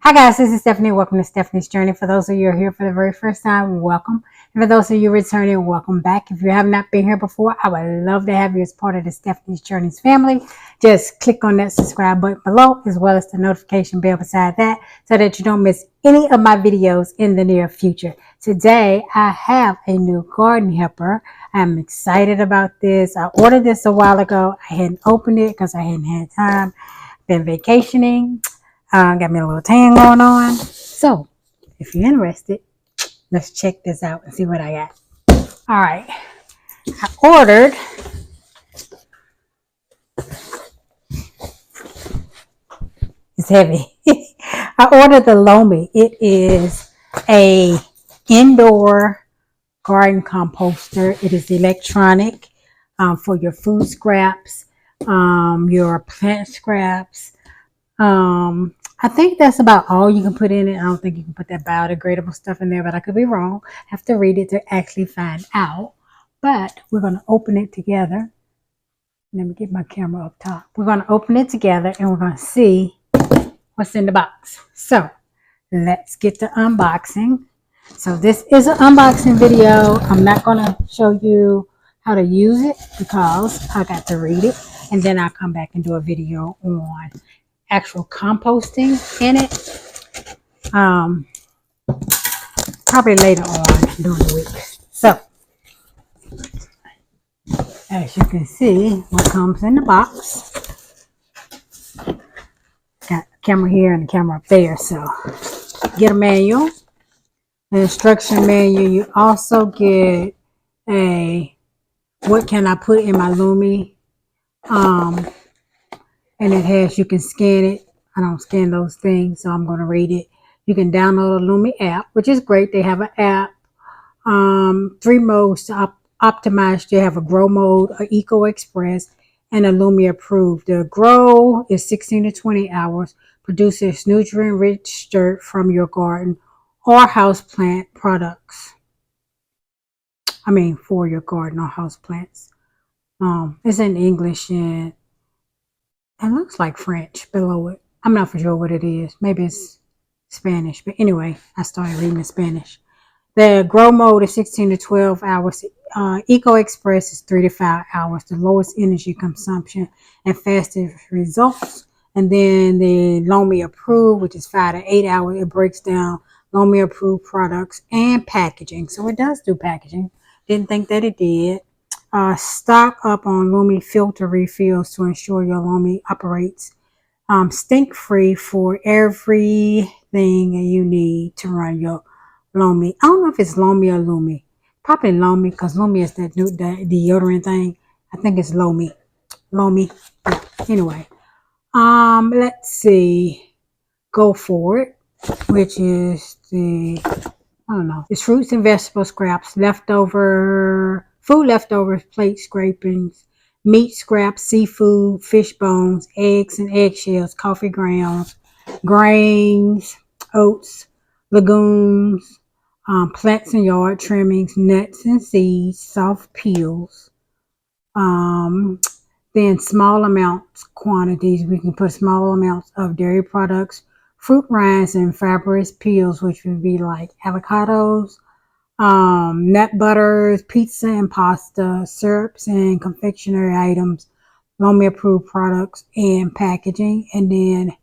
Hi guys, this is Stephanie. Welcome to Stephanie's Journey. For those of you who are here for the very first time, welcome. And for those of you returning, welcome back. If you have not been here before, I would love to have you as part of the Stephanie's Journeys family. Just click on that subscribe button below, as well as the notification bell beside that, so that you don't miss any of my videos in the near future. Today, I have a new garden helper. I'm excited about this. I ordered this a while ago. I hadn't opened it because I hadn't had time. Been vacationing. Got me a little tan going on. So, if you're interested, let's check this out and see what I got. All right. I ordered it's heavy. I ordered the Lomi. It is a indoor garden composter. It is electronic for your food scraps, your plant scraps. I think that's about all you can put in it. I don't think you can put that biodegradable stuff in there, but I could be wrong. I have to read it to actually find out. But we're going to open it together. Let me get my camera up top. We're going to open it together and we're going to see what's in the box. So let's get to unboxing. So this is an unboxing video. I'm not going to show you how to use it because I got to read it. And then I'll come back and do a video on actual composting in it, probably later on during the week. So as you can see, what comes in the box, got a camera here and a camera up there. So get a manual, an instruction manual. You also get a what can I put in my Lomi, and it has, you can scan it. I don't scan those things, so I'm going to read it. You can download a Lomi app, which is great. They have an app, 3 modes to optimize. They have a grow mode, a eco express, and a Lomi approved. The grow is 16 to 20 hours, produces nutrient rich dirt from your garden or house plant products. For your garden or house plants. It's in English and it looks like French below it. I'm not for sure what it is. Maybe it's Spanish. But anyway, I started reading in Spanish. The grow mode is 16 to 12 hours. Eco Express is 3 to 5 hours. The lowest energy consumption and fastest results. And then the Lomi approved, which is 5 to 8 hours. It breaks down Lomi approved products and packaging. So it does do packaging. Didn't think that it did. Stock up on Lomi filter refills to ensure your Lomi operates stink-free for everything you need to run your Lomi. I don't know if it's Lomi or Lomi. Probably Lomi, because Lomi is that deodorant thing. I think it's Lomi. Lomi. Anyway. Let's see. Go for it, which is it's fruits and vegetable scraps, food leftovers, plate scrapings, meat scraps, seafood, fish bones, eggs and eggshells, coffee grounds, grains, oats, legumes, plants and yard trimmings, nuts and seeds, soft peels. Then small amounts quantities. We can put small amounts of dairy products, fruit rinds and fibrous peels, which would be like avocados, nut butters, pizza and pasta, syrups and confectionery items, Lomi approved products and packaging. And then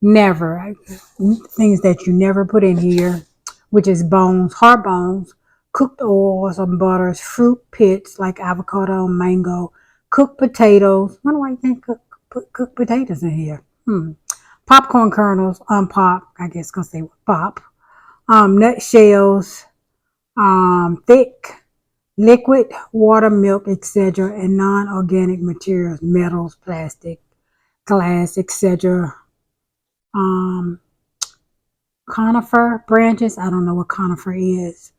things that you never put in here, which is bones, hard bones, cooked oils and butters, fruit pits like avocado, mango, cooked potatoes. Why do I think put cooked potatoes in here? Popcorn kernels, unpopped, I guess because they were pop. Nut shells, thick, liquid, water, milk, etc., and non-organic materials, metals, plastic, glass, etc. Conifer branches, I don't know what conifer is.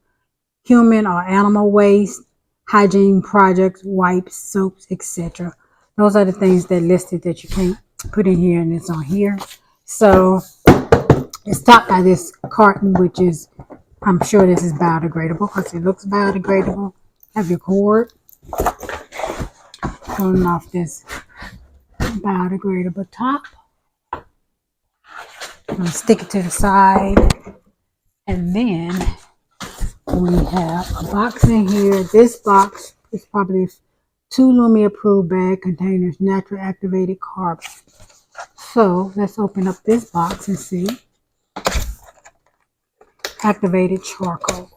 Human or animal waste, hygiene products, wipes, soaps, etc. Those are the things that listed that you can't put in here, and it's on here. So it's topped by this carton, which is, I'm sure this is biodegradable because it looks biodegradable. Have your cord pulling off this biodegradable top. I'm going to stick it to the side. And then we have a box in here. This box is probably 2 Lomi approved bag containers, natural activated carbon. So let's open up this box and see. Activated charcoal.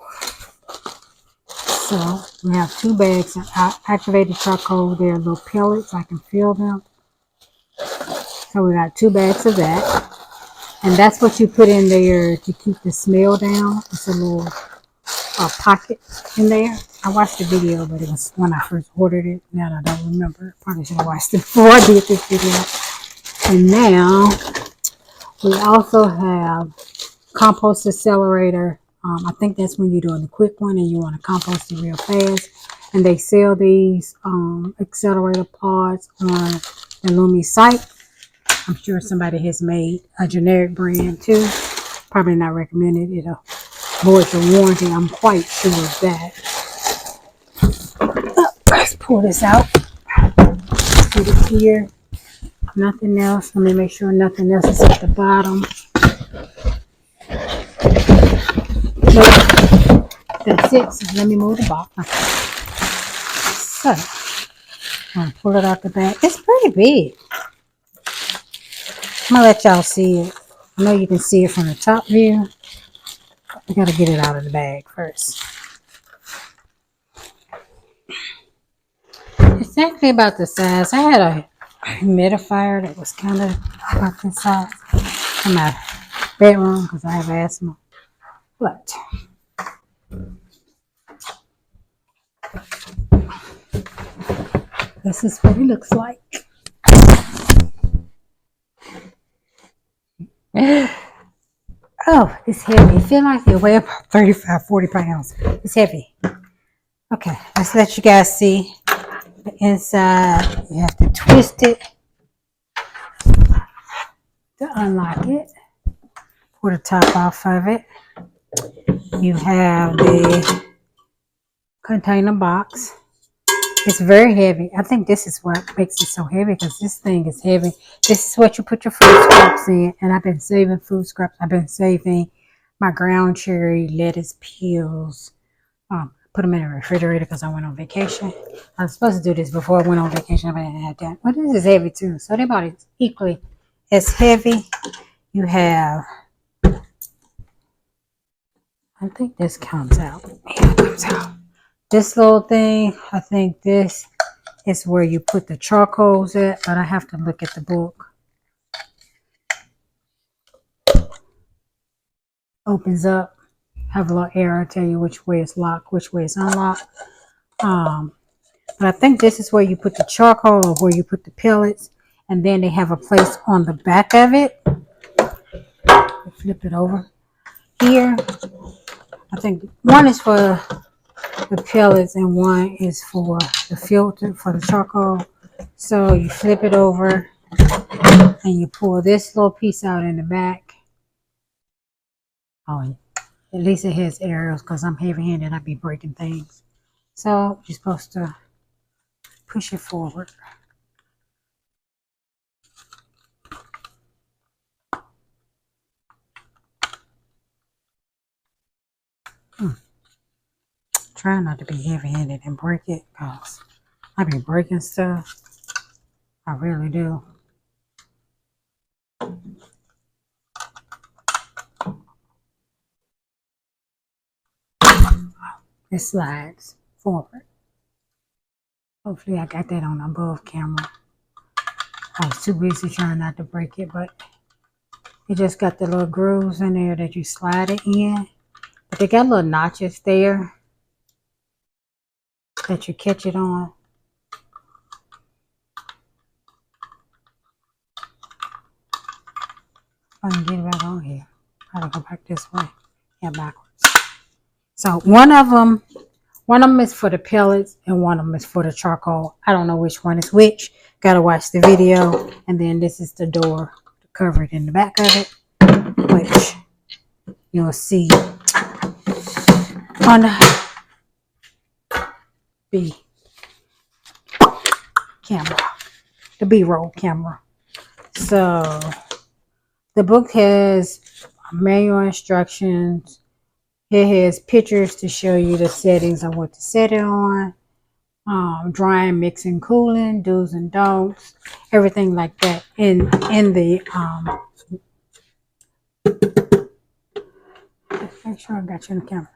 So we have 2 bags of activated charcoal. They're little pellets. I can feel them. So we got 2 bags of that. And that's what you put in there to keep the smell down. It's a little pocket in there. I watched the video, but it was when I first ordered it. Now that I don't remember. Probably should have watched it before I did this video. And now we also have Composter accelerator. I think that's when you're doing the quick one and you want to compost it real fast. And they sell these accelerator pods on the Lomi site. I'm sure somebody has made a generic brand too. Probably not recommended. It'll void the warranty. I'm quite sure of that. Let's pull this out. Put it here. Nothing else. Let me make sure nothing else is at the bottom. Nope. That's it. So let me move the box. Okay. So I'm gonna pull it out the bag. It's pretty big. I'm gonna let y'all see it. I know you can see it from the top view. I gotta get it out of the bag first. It's actually about the size. I had a humidifier that was kind of about this size in my bedroom because I have asthma. But this is what it looks like. Oh, it's heavy. It feels like it weighs about 35, 40 pounds. It's heavy. Okay, let's let you guys see the inside. You have to twist it to unlock it. Pull the top off of it. You have the container box. It's very heavy. I think this is what makes it so heavy because this thing is heavy. This is what you put your food scraps in. And I've been saving food scraps. I've been saving my ground cherry, lettuce peels. Put them in the refrigerator because I went on vacation. I was supposed to do this before I went on vacation, but I didn't have time. But this is heavy too. So they're about equally as heavy. You have, I think this comes out. Yeah, it comes out. This little thing, I think this is where you put the charcoals at, but I have to look at the book. Opens up, have a little arrow tell you which way it's locked, which way it's unlocked. But I think this is where you put the charcoal or where you put the pellets, and then they have a place on the back of it. Flip it over here. I think one is for the pellets and one is for the filter for the charcoal. So you flip it over and you pull this little piece out in the back. Oh, at least it has arrows because I'm heavy-handed. I be breaking things. So you're supposed to push it forward. Try not to be heavy-handed and break it because I be breaking stuff. I really do. It slides forward. Hopefully I got that on above camera. I was too busy trying not to break it, but it just got the little grooves in there that you slide it in. But they got little notches there that you catch it on. I can get it back on here. Gotta go back this way. Yeah, backwards. So one of them is for the pellets and one of them is for the charcoal. I don't know which one is which. Gotta watch the video. And then this is the door covered in the back of it, which you'll see on the B camera, the B-roll camera. So The book has manual instructions. It has pictures to show you the settings of what to set it on. Drying, mixing, cooling, do's and don'ts, everything like that in the make sure I got you on the camera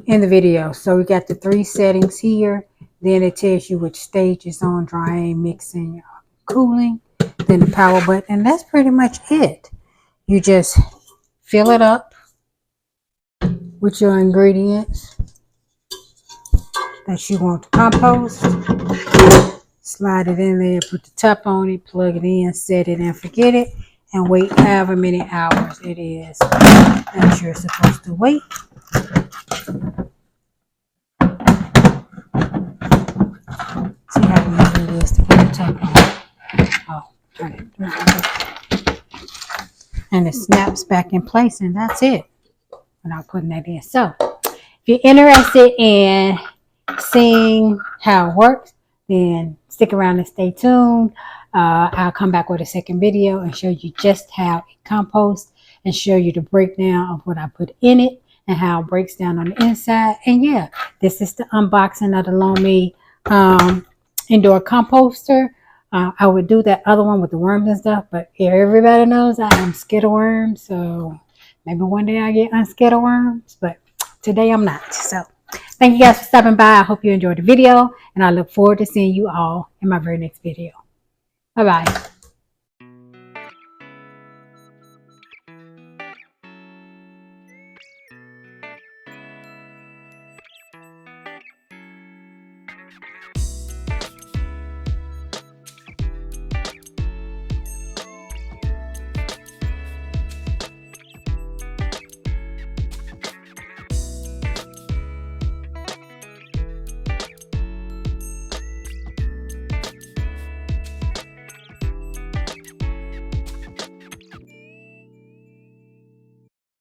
in the video. So we got the 3 settings here. Then it tells you which stage is on: drying, mixing, cooling. Then the power button, and that's pretty much it. You just fill it up with your ingredients that you want to compost. Slide it in there, put the top on it, plug it in, set it and forget it, and wait however many hours it is that you're supposed to wait. See how easy it is to put the top on. Oh, turn it. And it snaps back in place, and that's it without putting that in. So, if you're interested in seeing how it works, then stick around and stay tuned. I'll come back with a second video and show you just how it composts and show you the breakdown of what I put in it and how it breaks down on the inside. And yeah, this is the unboxing of the Lomi indoor composter. I would do that other one with the worms and stuff, but everybody knows I am scared of worms, so maybe one day I get unscared of worms, but today I'm not. So thank you guys for stopping by. I hope you enjoyed the video, and I look forward to seeing you all in my very next video. Bye-bye.